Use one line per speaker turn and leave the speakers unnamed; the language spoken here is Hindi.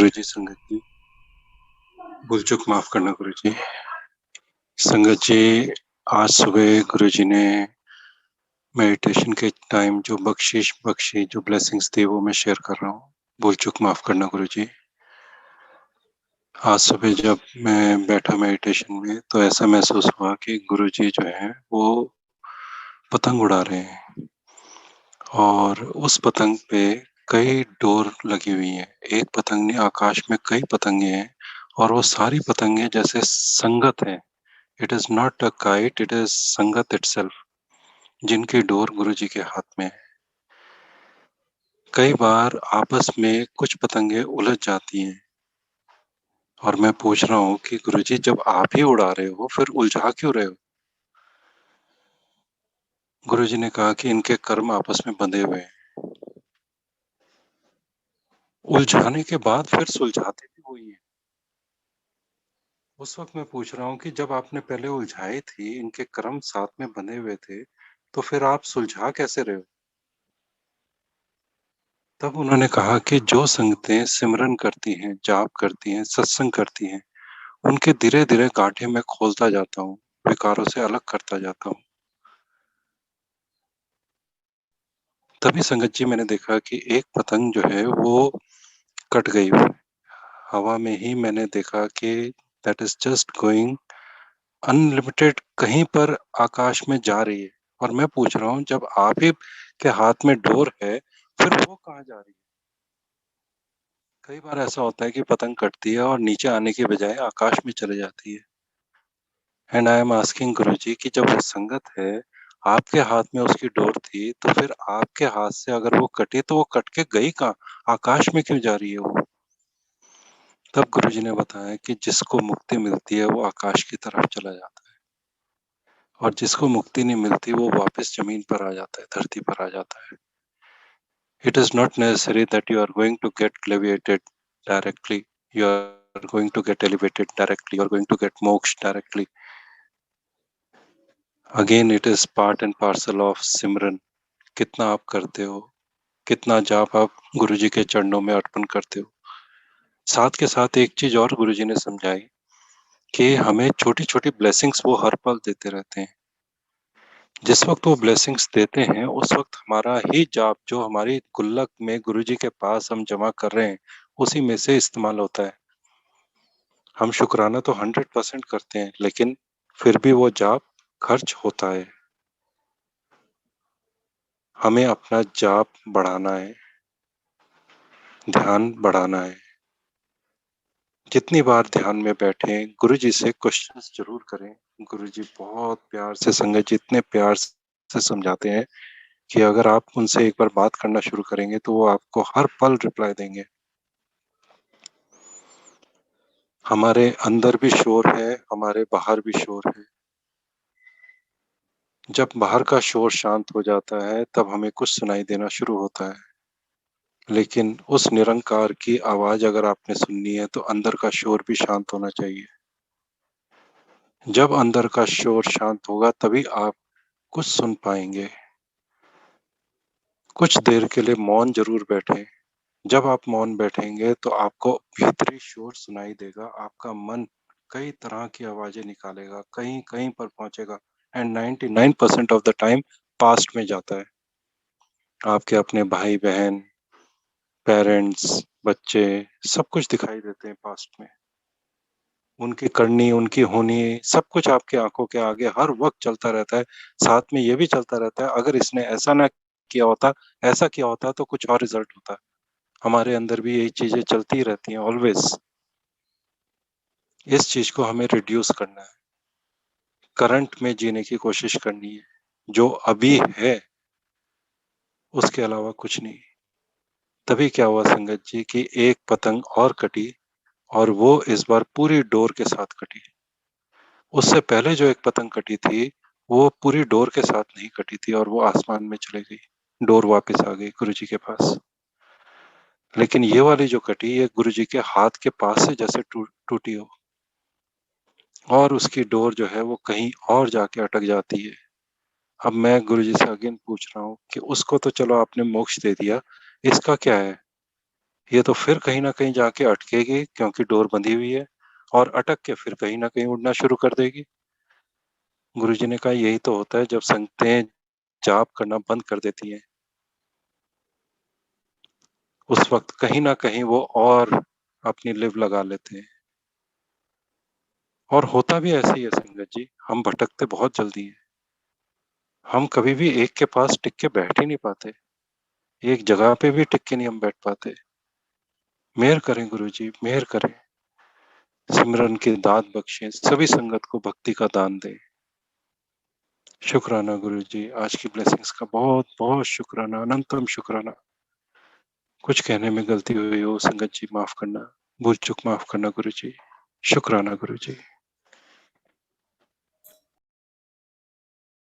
गुरुजी, संगत जी, भूल चूक माफ करना गुरुजी। संगत जी, आज सुबह गुरुजी ने मेडिटेशन के टाइम जो बख्शिश बख्शी, जो ब्लेसिंग्स थी वो मैं शेयर कर रहा हूँ। भूल चूक माफ करना गुरुजी। आज सुबह जब मैं बैठा मेडिटेशन में तो ऐसा महसूस हुआ कि गुरुजी जो है वो पतंग उड़ा रहे हैं और उस पतंग पे कई डोर लगी हुई हैं। एक पतंग नहीं, आकाश में कई पतंगे हैं और वो सारी पतंगे जैसे संगत हैं। It is not a kite, it is संगत इटसेल्फ, जिनकी डोर गुरुजी के हाथ में है। कई बार आपस में कुछ पतंगे उलझ जाती हैं और मैं पूछ रहा हूँ कि गुरुजी, जब आप ही उड़ा रहे हो फिर उलझा क्यों रहे हो? गुरुजी ने कहा कि इनके कर्म आपस में बंधे हुए हैं। उलझाने के बाद फिर सुलझाते भी वही है। उस वक्त मैं पूछ रहा हूँ कि जब आपने पहले उलझाई थी, इनके कर्म साथ में बंधे हुए थे, तो फिर आप सुलझा कैसे रहे हो? तब उन्होंने कहा कि जो संगतें सिमरन करती हैं, जाप करती हैं, सत्संग करती हैं, उनके धीरे धीरे गांठें मैं खोलता जाता हूँ, विकारों से अलग करता जाता हूँ। तभी संगत जी मैंने देखा कि एक पतंग जो है वो कट गई। हवा में ही मैंने देखा कि that is just going unlimited, कहीं पर आकाश में जा रही है। और मैं पूछ रहा हूँ, जब आप ही के हाथ में डोर है, फिर वो कहाँ जा रही है? कई बार ऐसा होता है कि पतंग कटती है और नीचे आने के बजाय आकाश में चले जाती है। एंड आई एम आस्किंग गुरुजी कि जब वो संगत है, आपके हाथ में उसकी डोर थी, तो फिर आपके हाथ से अगर वो कटी तो वो कट के गई कहाँ? आकाश में क्यों जा रही है वो? तब गुरुजी ने बताया कि जिसको मुक्ति मिलती है वो आकाश की तरफ चला जाता है और जिसको मुक्ति नहीं मिलती वो वापस जमीन पर आ जाता है, धरती पर आ जाता है। It is not necessary that you are going to get elevated directly. You are going to get elevated directly. You are going to get moksha directly. Again, it is part and parcel of Simran. कितना आप करते हो, कितना जाप आप गुरुजी के चरणों में अर्पण करते हो। साथ के साथ एक चीज और गुरुजी ने समझाई कि हमें छोटी छोटी ब्लेसिंग्स वो हर पल देते रहते हैं। जिस वक्त वो ब्लेसिंग्स देते हैं उस वक्त हमारा ही जाप जो हमारी गुल्लक में गुरुजी के पास हम जमा कर रहे हैं, उसी में से इस्तेमाल होता है। हम शुक्राना तो 100% करते हैं, लेकिन फिर भी वो जाप खर्च होता है। हमें अपना जाप बढ़ाना है, ध्यान बढ़ाना है। जितनी बार ध्यान में बैठे गुरुजी से क्वेश्चंस जरूर करें। गुरुजी बहुत प्यार से, संगत जी इतने प्यार से समझाते हैं कि अगर आप उनसे एक बार बात करना शुरू करेंगे तो वो आपको हर पल रिप्लाई देंगे। हमारे अंदर भी शोर है, हमारे बाहर भी शोर है। जब बाहर का शोर शांत हो जाता है तब हमें कुछ सुनाई देना शुरू होता है, लेकिन उस निरंकार की आवाज अगर आपने सुननी है तो अंदर का शोर भी शांत होना चाहिए। जब अंदर का शोर शांत होगा तभी आप कुछ सुन पाएंगे। कुछ देर के लिए मौन जरूर बैठें। जब आप मौन बैठेंगे तो आपको भीतरी शोर सुनाई देगा। आपका मन कई तरह की आवाजें निकालेगा, कहीं कहीं पर पहुंचेगा and 99% of the time past में जाता है। आपके अपने भाई बहन, पेरेंट्स, बच्चे, सब कुछ दिखाई देते हैं पास्ट में। उनकी करनी, उनकी होनी, सब कुछ आपके आंखों के आगे हर वक्त चलता रहता है। साथ में ये भी चलता रहता है, अगर इसने ऐसा ना किया होता, ऐसा किया होता तो कुछ और रिजल्ट होता। हमारे अंदर भी यही चीजें चलती रहती हैं ऑलवेज। इस चीज को हमें रिड्यूस करना है, करंट में जीने की कोशिश करनी है। जो अभी है उसके अलावा कुछ नहीं। तभी क्या हुआ संगत जी कि एक पतंग और कटी और वो इस बार पूरी डोर के साथ कटी। उससे पहले जो एक पतंग कटी थी वो पूरी डोर के साथ नहीं कटी थी और वो आसमान में चली गई, डोर वापस आ गई गुरुजी के पास। लेकिन ये वाली जो कटी, ये गुरुजी के हाथ के पास से जैसे टूटी हो और उसकी डोर जो है वो कहीं और जाके अटक जाती है। अब मैं गुरुजी से अगेन पूछ रहा हूँ कि उसको तो चलो आपने मोक्ष दे दिया, इसका क्या है? ये तो फिर कहीं न कहीं जाके अटकेगी क्योंकि डोर बंधी हुई है और अटक के फिर कहीं न कहीं उड़ना शुरू कर देगी। गुरुजी ने कहा यही तो होता है जब संगतें जाप करना बंद कर देती हैं। उस वक़्त कहीं न कहीं वो और अपनी लिव लगा लेते हैं। और होता भी ऐसे ही है संगत जी, हम भटकते बहुत जल्दी हैं। हम कभी भी एक के पास टिक के बैठ ही नहीं पाते। एक जगह पे भी टिक के नहीं हम बैठ पाते। मेहर करें गुरुजी, मेहर करें। सिमरन की दात बख्शें, सभी संगत को भक्ति का दान दें। शुक्राना गुरुजी, आज की ब्लेसिंग्स का बहुत-बहुत शुक्राना, अनंतम शुक्राना। कुछ कहने में गलती हुई हो संगत जी माफ़ करना, भूल-चूक माफ़ करना गुरुजी। शुक्राना गुरुजी।